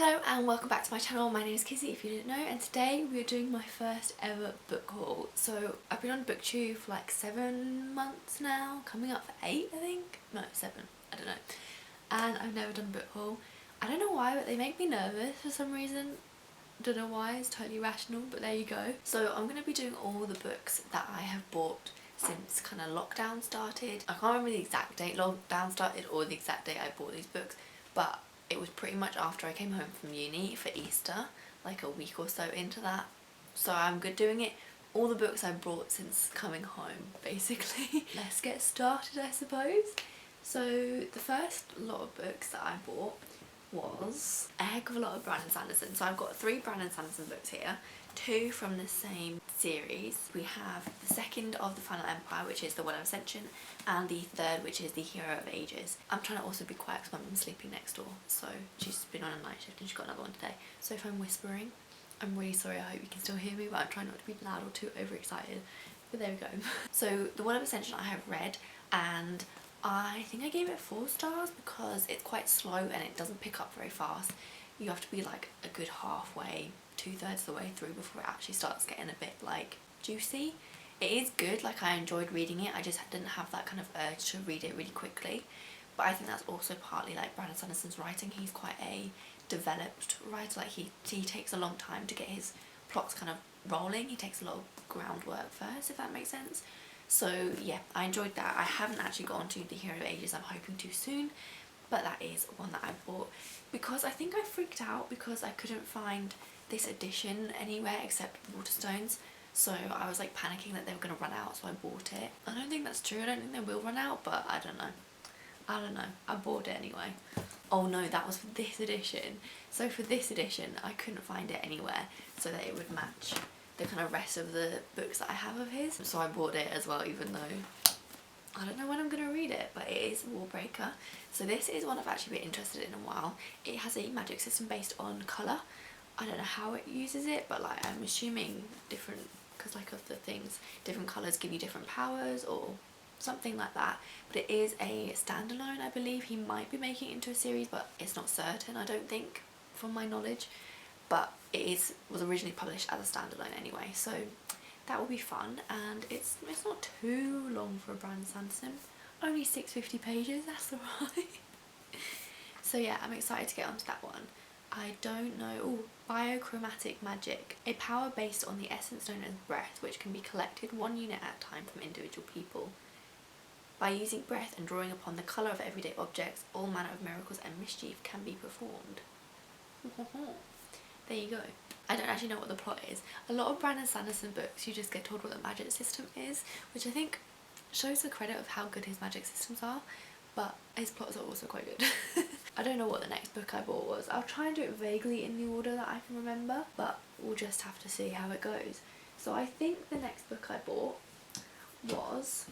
Hello and welcome back to my channel. My name is Kizzy if you didn't know, and today we are doing my first ever book haul. So I've been on BookTube for like 7 months now, coming up for 8 I think. No, 7, I don't know. And I've never done a book haul. I don't know why, but they make me nervous for some reason. Don't know why, it's totally irrational, but there you go. So I'm going to be doing all the books that I have bought since kind of lockdown started. I can't remember the exact date lockdown started or the exact date I bought these books, but it was pretty much after I came home from uni for Easter, like a week or so into that. So I'm good doing it. All the books I brought since coming home, basically. Let's get started, I suppose. So the first lot of books that I bought was a heck of a lot of Brandon Sanderson. So I've got 3 Brandon Sanderson books here, 2 from the same series. We have the second of the Final Empire, which is the Well of Ascension, and the third, which is the Hero of Ages. I'm trying to also be quiet because my mum's sleeping next door, so she's been on a night shift and she's got another one today. So if I'm whispering, I'm really sorry. I hope you can still hear me, but I'm trying not to be loud or too overexcited. But there we go. So the Well of Ascension I have read, and I think I gave it 4 stars because it's quite slow and it doesn't pick up very fast. You have to be like a good halfway, 2/3 of the way through before it actually starts getting a bit like juicy. It is good, like I enjoyed reading it, I just didn't have that kind of urge to read it really quickly. But I think that's also partly like Brandon Sanderson's writing. He's quite a developed writer, like he takes a long time to get his plots kind of rolling. He takes a lot of groundwork first, if that makes sense. So yeah, I enjoyed that. I haven't actually got onto the Hero of Ages, I'm hoping to soon, but that is one that I bought because I think I freaked out because I couldn't find this edition anywhere except Waterstones. So I was like panicking that they were going to run out, so I bought it. I don't think that's true, I don't think they will run out, but I don't know. I bought it anyway. Oh no, that was for this edition. So for this edition I couldn't find it anywhere so that it would match the kind of rest of the books that I have of his. So I bought it as well, even though I don't know when I'm going to read it, but it is Warbreaker. So this is one I've actually been interested in a while. It has a magic system based on colour. I don't know how it uses it, but like I'm assuming different, because like of the things, different colours give you different powers or something like that. But it is a standalone, I believe. He might be making it into a series, but it's not certain, I don't think, from my knowledge. But it was originally published as a standalone anyway, so that will be fun. And it's not too long for a Brandon Sanderson, only 650 pages, that's alright. So yeah, I'm excited to get onto that one. I don't know. Oh, Biochromatic Magic, a power based on the essence known as breath, which can be collected 1 unit at a time from individual people. By using breath and drawing upon the colour of everyday objects, all manner of miracles and mischief can be performed. There you go. I don't actually know what the plot is. A lot of Brandon Sanderson books you just get told what the magic system is, which I think shows the credit of how good his magic systems are, but his plots are also quite good. I don't know what the next book I bought was. I'll try and do it vaguely in the order that I can remember, but we'll just have to see how it goes. So I think the next book I bought was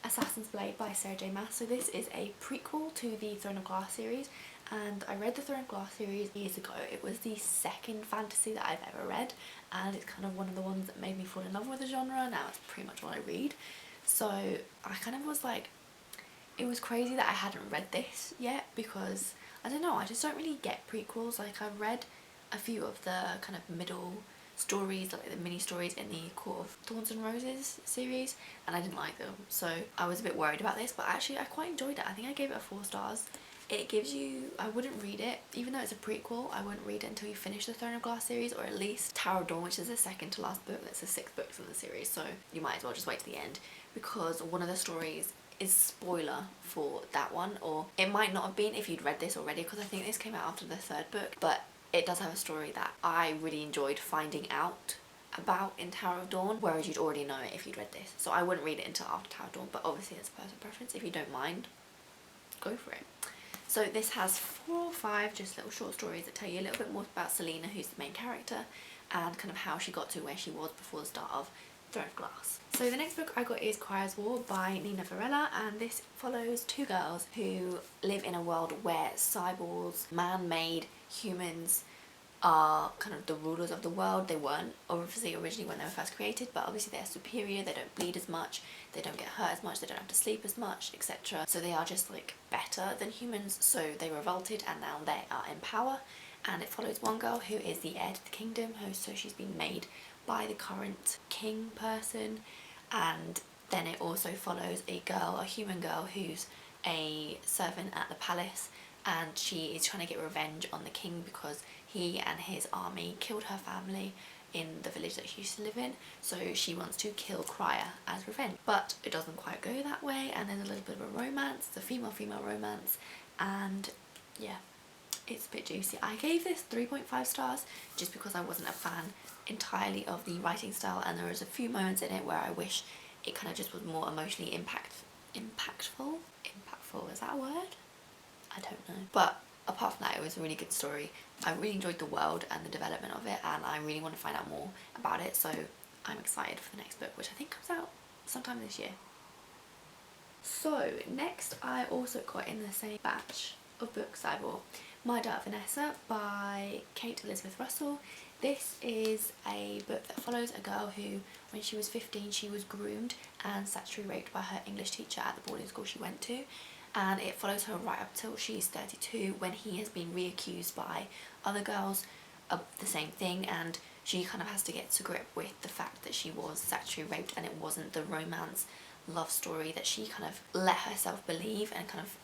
Assassin's Blade by J Maas. So this is a prequel to the Throne of Glass series, and I read the Throne of Glass series years ago. It was the second fantasy that I've ever read, and it's kind of one of the ones that made me fall in love with the genre. Now it's pretty much what I read. So I kind of was like, it was crazy that I hadn't read this yet because, I don't know, I just don't really get prequels. Like I've read a few of the kind of middle stories, like the mini stories in the Court of Thorns and Roses series, and I didn't like them. So I was a bit worried about this, but actually I quite enjoyed it. I think I gave it 4 stars. It gives you, I wouldn't read it, even though it's a prequel, I wouldn't read it until you finish the Throne of Glass series, or at least Tower of Dawn, which is the second to last book. That's the 6 books in the series, so you might as well just wait to the end, because one of the stories is spoiler for that one, or it might not have been if you'd read this already, because I think this came out after the 3rd book, but it does have a story that I really enjoyed finding out about in Tower of Dawn, whereas you'd already know it if you'd read this. So I wouldn't read it until after Tower of Dawn, but obviously it's personal preference. If you don't mind, go for it. So this has 4 or 5 just little short stories that tell you a little bit more about Selena, who's the main character, and kind of how she got to where she was before the start of Throne of Glass. So the next book I got is Cryer's War by Nina Varela, and this follows 2 girls who live in a world where cyborgs, man-made humans, are kind of the rulers of the world. They weren't obviously originally when they were first created, but obviously they're superior, they don't bleed as much, they don't get hurt as much, they don't have to sleep as much, etc. So they are just like better than humans, so they revolted and now they are in power, and it follows one girl who is the heir to the kingdom, so she's been made by the current king person, and then it also follows a girl, a human girl, who's a servant at the palace, and she is trying to get revenge on the king because he and his army killed her family in the village that she used to live in, so she wants to kill Crier as revenge. But it doesn't quite go that way, and there's a little bit of a romance, it's a female-female romance, and yeah, it's a bit juicy. I gave this 3.5 stars just because I wasn't a fan entirely of the writing style, and there was a few moments in it where I wish it kind of just was more emotionally impactful, is that a word? I don't know. But apart from that, it was a really good story. I really enjoyed the world and the development of it, and I really want to find out more about it, so I'm excited for the next book, which I think comes out sometime this year. So next, I also got in the same batch of books I bought My Dark Vanessa by Kate Elizabeth Russell. This is a book that follows a girl who, when she was 15, she was groomed and sexually raped by her English teacher at the boarding school she went to, and it follows her right up till she's 32, when he has been reaccused by other girls of the same thing, and she kind of has to get to grip with the fact that she was sexually raped and it wasn't the romance love story that she kind of let herself believe and kind of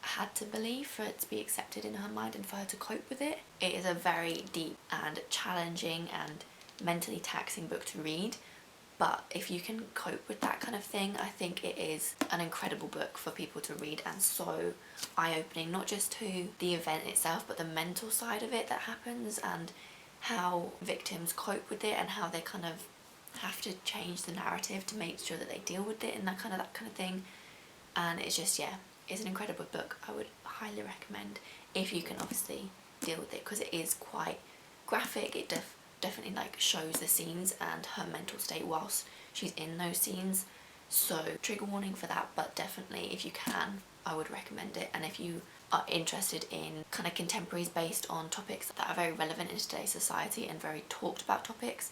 had to believe for it to be accepted in her mind and for her to cope with it. It is a very deep and challenging and mentally taxing book to read, but if you can cope with that kind of thing, I think it is an incredible book for people to read, and so eye-opening, not just to the event itself but the mental side of it that happens, and how victims cope with it, and how they kind of have to change the narrative to make sure that they deal with it and that kind of thing. And it's just, yeah, it's an incredible book. I would highly recommend, if you can obviously deal with it, because it is quite graphic. It definitely like shows the scenes and her mental state whilst she's in those scenes, so trigger warning for that, but definitely if you can, I would recommend it. And if you are interested in kind of contemporaries based on topics that are very relevant in today's society and very talked about topics,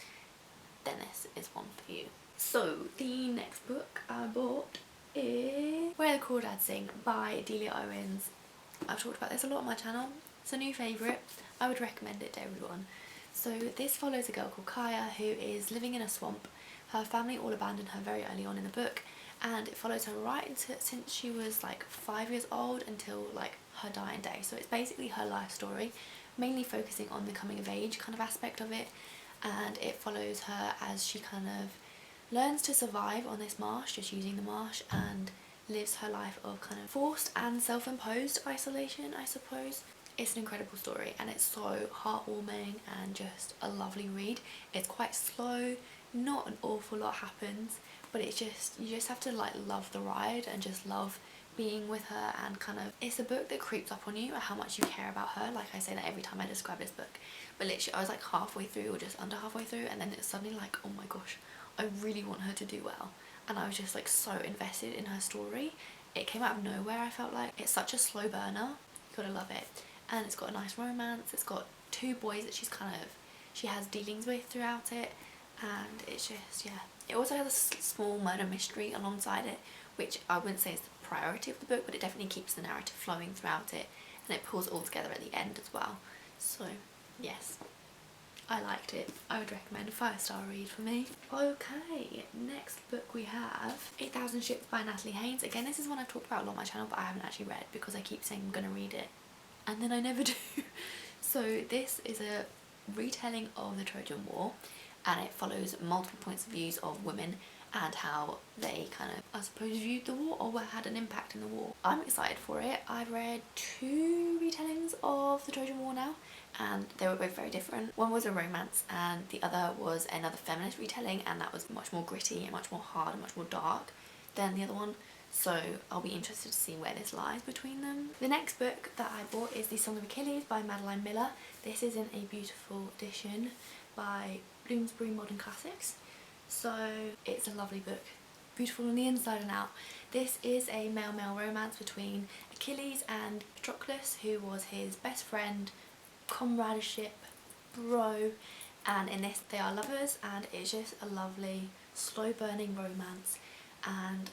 then this is one for you. So the next book I bought is Where the Crawdads Sing by Delia Owens. I've talked about this a lot on my channel. It's a new favourite. I would recommend it to everyone. So this follows a girl called Kaya who is living in a swamp. Her family all abandoned her very early on in the book, and it follows her right into since she was like 5 years old until like her dying day. So it's basically her life story, mainly focusing on the coming of age kind of aspect of it, and it follows her as she kind of learns to survive on this marsh, just using the marsh, and lives her life of kind of forced and self-imposed isolation, I suppose. It's an incredible story, and it's so heartwarming and just a lovely read. It's quite slow, not an awful lot happens, but it's just, you just have to like love the ride and just love being with her, and kind of, it's a book that creeps up on you how much you care about her. Like I say that every time I describe this book, but literally I was like halfway through or just under halfway through, and then it's suddenly like, oh my gosh, I really want her to do well, and I was just like so invested in her story. It came out of nowhere, I felt like. It's such a slow burner, you gotta love it. And it's got a nice romance. It's got two boys that she has dealings with throughout it, and it's just, yeah. It also has a small murder mystery alongside it, which I wouldn't say is the priority of the book, but it definitely keeps the narrative flowing throughout it, and it pulls it all together at the end as well. So yes, I liked it. I would recommend, a 5-star read for me. Okay, next book we have 8,000 Ships by Natalie Haynes. Again, this is one I've talked about a lot on my channel, but I haven't actually read because I keep saying I'm gonna read it and then I never do. So this is a retelling of the Trojan War, and it follows multiple points of views of women and how they kind of, I suppose, viewed the war or had an impact in the war. I'm excited for it. I've read 2 retellings of the Trojan War now, and they were both very different. One was a romance and the other was another feminist retelling, and that was much more gritty and much more hard and much more dark than the other one. So I'll be interested to see where this lies between them. The next book that I bought is The Song of Achilles by Madeline Miller. This is in a beautiful edition by Bloomsbury Modern Classics. So it's a lovely book, beautiful on the inside and out. This is a male-male romance between Achilles and Patroclus, who was his best friend, comradeship, bro, and in this they are lovers, and it's just a lovely slow burning romance, and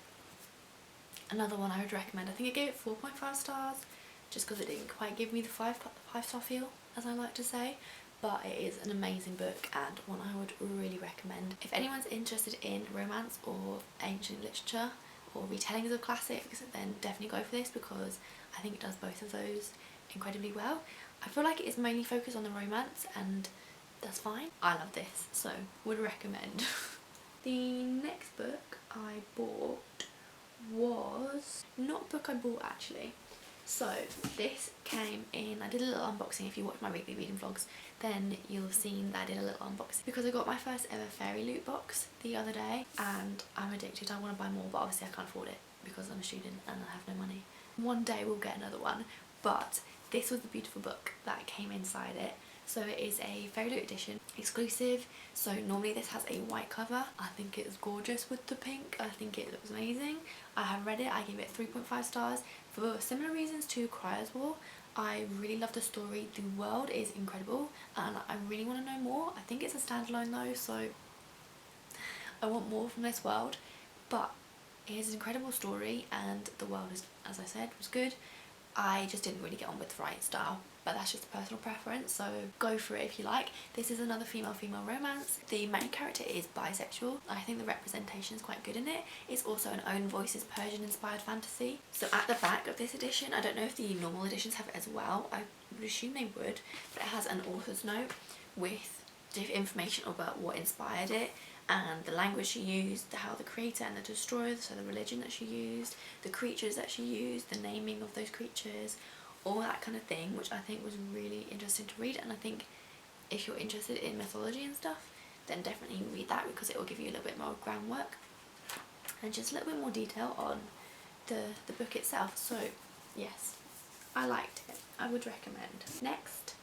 another one I would recommend. I think I gave it 4.5 stars just because it didn't quite give me the 5-star feel. as I like to say, but it is an amazing book and one I would really recommend. If anyone's interested in romance or ancient literature or retellings of classics, then definitely go for this because I think it does both of those incredibly well. I feel like it is mainly focused on the romance, and that's fine. I love this, so would recommend. The next book I bought was not a book I bought actually. So this came in, I did a little unboxing. If you watch my weekly reading vlogs, then you'll have seen that I did a little unboxing because I got my first ever fairy loot box the other day and I'm addicted. I want to buy more, but obviously I can't afford it because I'm a student and I have no money. One day we'll get another one, but this was the beautiful book that came inside it. So it is a fairy loot edition, exclusive. So normally this has a white cover. I think it's gorgeous with the pink. I think it looks amazing. I have read it. I gave it 3.5 stars for similar reasons to Cryer's War. I really love the story. The world is incredible and I really want to know more. I think it's a standalone though, so I want more from this world. But it is an incredible story and the world is, as I said, was good. I just didn't really get on with the writing style, but that's just a personal preference, so go for it if you like. This is another female-female romance. The main character is bisexual. I think the representation is quite good in it. It's also an own voices Persian-inspired fantasy. So at the back of this edition, I don't know if the normal editions have it as well. I would assume they would, but it has an author's note with information about what inspired it and the language she used, how the creator and the destroyer, so the religion that she used, the creatures that she used, the naming of those creatures, all that kind of thing, which I think was really interesting to read. And I think if you're interested in mythology and stuff, then definitely read that because it will give you a little bit more groundwork and just a little bit more detail on the book itself. So yes, I liked it. I would recommend. Next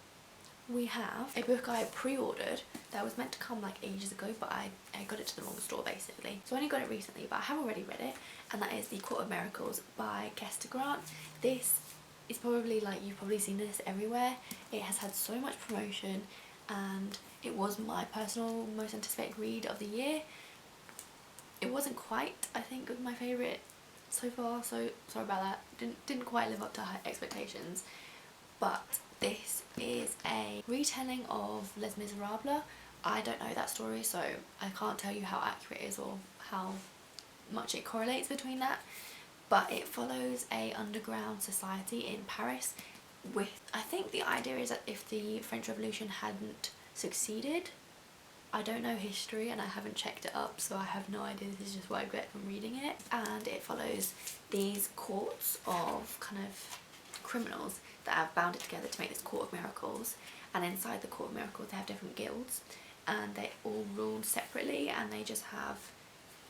we have a book I pre-ordered that was meant to come like ages ago, but I got it to the wrong store basically. So I only got it recently, but I have already read it, and that is The Court of Miracles by Kester Grant. This is probably, like, you've probably seen this everywhere. It has had so much promotion and it was my personal most anticipated read of the year. It wasn't quite, I think, my favourite so far, so sorry about that. Didn't quite live up to her expectations, but this is a retelling of Les Miserables. I don't know that story, so I can't tell you how accurate it is or how much it correlates between that, but it follows a underground society in Paris with, I think the idea is that if the French Revolution hadn't succeeded, I don't know history and I haven't checked it up, so I have no idea. This is just what I get from reading it. And it follows these courts of kind of criminals that have bounded together to make this Court of Miracles, and inside the Court of Miracles they have different guilds and they all rule separately and they just have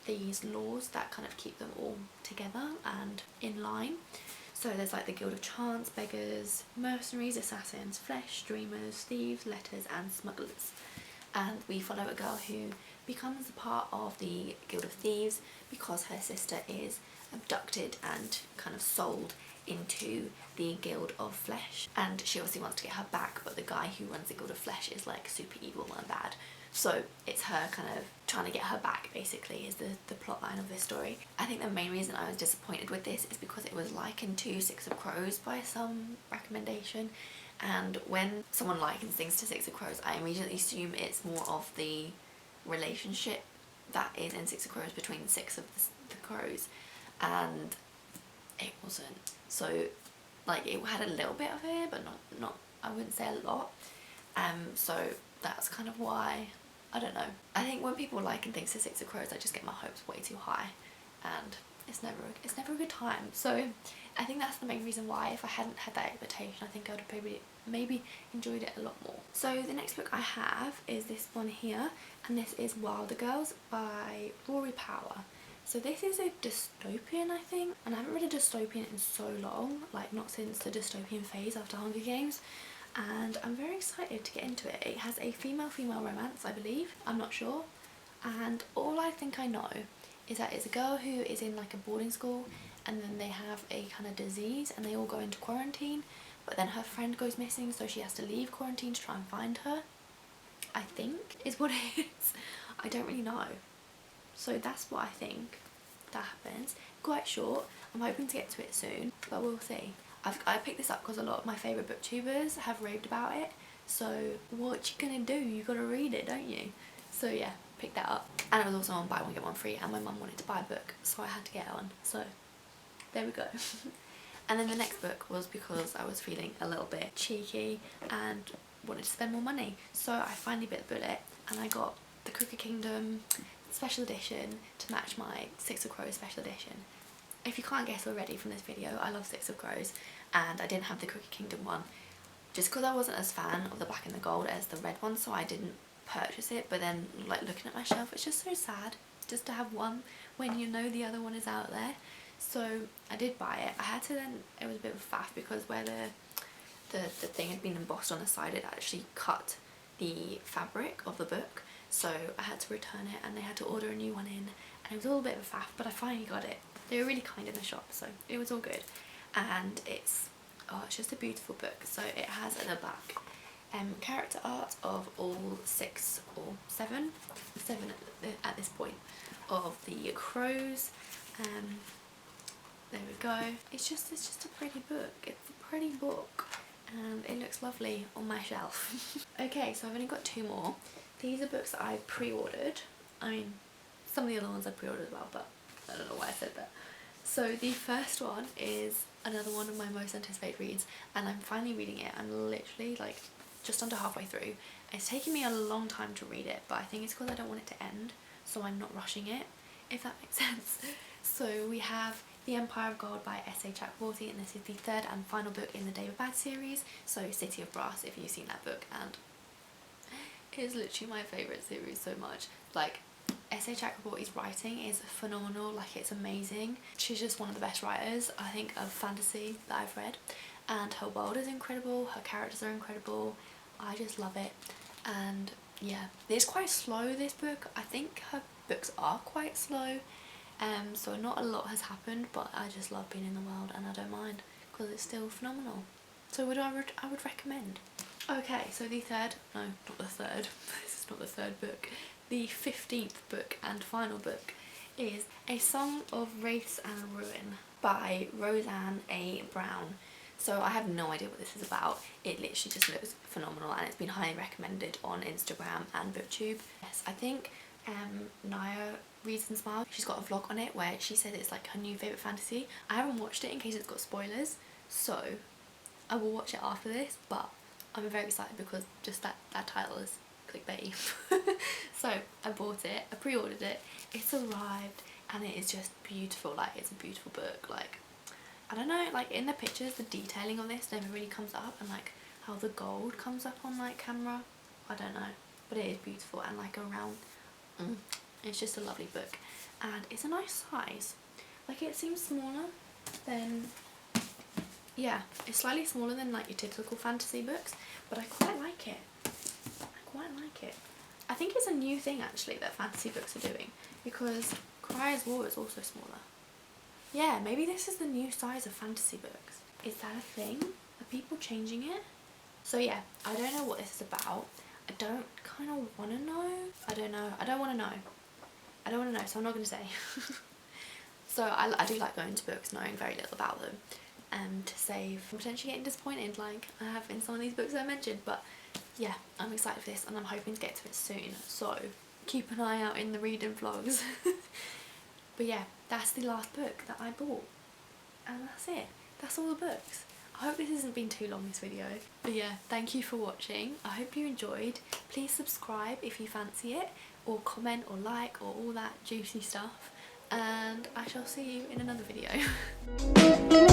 these laws that kind of keep them all together and in line. So there's like the Guild of Chance, Beggars, Mercenaries, Assassins, Flesh, Dreamers, Thieves, Letters and Smugglers. And we follow a girl who becomes a part of the Guild of Thieves because her sister is abducted and kind of sold into the Guild of Flesh, and she obviously wants to get her back, but the guy who runs the Guild of Flesh is like super evil and bad. So it's her kind of trying to get her back, basically, is the plot line of this story. I think the main reason I was disappointed with this is because it was likened to Six of Crows by some recommendation, and when someone likens things to Six of Crows, I immediately assume it's more of the relationship that is in Six of Crows between six of the crows, and it wasn't. So like it had a little bit of it, but not I wouldn't say a lot. So that's kind of why, I don't know. I think when people liken things to Six of Crows, I just get my hopes way too high and it's never a good time. So I think that's the main reason why, if I hadn't had that expectation, I think I would have maybe enjoyed it a lot more. So the next book I have is this one here, and this is Wilder Girls by Rory Power. So this is a dystopian, I think, and I haven't read a dystopian in so long, like not since the dystopian phase after Hunger Games, and I'm very excited to get into it. It has a female-female romance, I believe, I'm not sure, and all I think I know is that it's a girl who is in like a boarding school and then they have a kind of disease and they all go into quarantine, but then her friend goes missing, so she has to leave quarantine to try and find her, I think is what it is. I don't really know. So that's what I think that happens. Quite short. I'm hoping to get to it soon, but we'll see. I picked this up because a lot of my favourite booktubers have raved about it, So what you gonna do? You gotta read it, don't you? So yeah, picked that up. And it was also on buy one get one free, and my mum wanted to buy a book, so I had to get one. So there we go. And then the next book was because I was feeling a little bit cheeky and wanted to spend more money. So I finally bit the bullet and I got the Crooked Kingdom special edition to match my Six of Crows special edition. If you can't guess already from this video, I love Six of Crows, and I didn't have the Crooked Kingdom one just because I wasn't as fan of the black and the gold as the red one, so I didn't purchase it. But then, like, looking at my shelf, it's just so sad just to have one when you know the other one is out there. So I did buy it. I had to then, it was a bit of a faff because where the thing had been embossed on the side, it actually cut the fabric of the book, so I had to return it and they had to order a new one in, and it was all a bit of a faff, but I finally got it. They were really kind in the shop, so it was all good. And it's just a beautiful book. So it has at the back character art of all 6 or 7 at this point of the crows. There we go. It's just a pretty book. It's a pretty book and it looks lovely on my shelf. Okay, so I've only got 2 more. These are books that I pre-ordered. I mean, some of the other ones I pre-ordered as well, but I don't know why I said that. So the first one is another one of my most anticipated reads, and I'm finally reading it. I'm literally like just under halfway through. It's taken me a long time to read it, but I think it's because I don't want it to end, so I'm not rushing it, if that makes sense. So we have The Empire of Gold by S.A. Chakraborty, and this is the 3rd and final book in the David Bad series, so City of Brass, if you've seen that book, and it is literally my favourite series so much. Like, S.A. Chakraborty's writing is phenomenal, like it's amazing. She's just one of the best writers, I think, of fantasy that I've read, and her world is incredible, her characters are incredible, I just love it. And yeah, it's quite slow, this book. I think her books are quite slow, so not a lot has happened, but I just love being in the world and I don't mind because it's still phenomenal. So I would recommend. Okay, so the 3rd, no, not the 3rd, this is not the 3rd book, the 15th book and final book is A Song of Wraiths and Ruin by Roseanne A. Brown. So I have no idea what this is about. It literally just looks phenomenal and it's been highly recommended on Instagram and BookTube. Yes, I think Naya Reads and Smiles, she's got a vlog on it where she said it's like her new favourite fantasy. I haven't watched it in case it's got spoilers, so I will watch it after this, but I'm very excited because just that title is clickbaity. So I bought it, I pre-ordered it, it's arrived, and it is just beautiful. Like, it's a beautiful book. Like, I don't know, like in the pictures the detailing of this never really comes up, and like how the gold comes up on like camera, I don't know, but it is beautiful. And like around it's just a lovely book, and it's a nice size. Like, it seems smaller than, yeah, it's slightly smaller than like your typical fantasy books, but I quite like it. I quite like it. I think it's a new thing actually that fantasy books are doing, because Cry as War is also smaller. Yeah, maybe this is the new size of fantasy books. Is that a thing? Are people changing it? So yeah, I don't know what this is about. I don't kind of want to know. I don't know. I don't want to know. I don't want to know, so I'm not going to say. So I do like going to books knowing very little about them, to save potentially getting disappointed like I have in some of these books I mentioned. But yeah, I'm excited for this and I'm hoping to get to it soon, so keep an eye out in the reading vlogs. But yeah, that's the last book that I bought, and that's it. That's all the books. I hope this hasn't been too long, this video. But yeah, thank you for watching. I hope you enjoyed. Please subscribe if you fancy it, or comment or like or all that juicy stuff, and I shall see you in another video.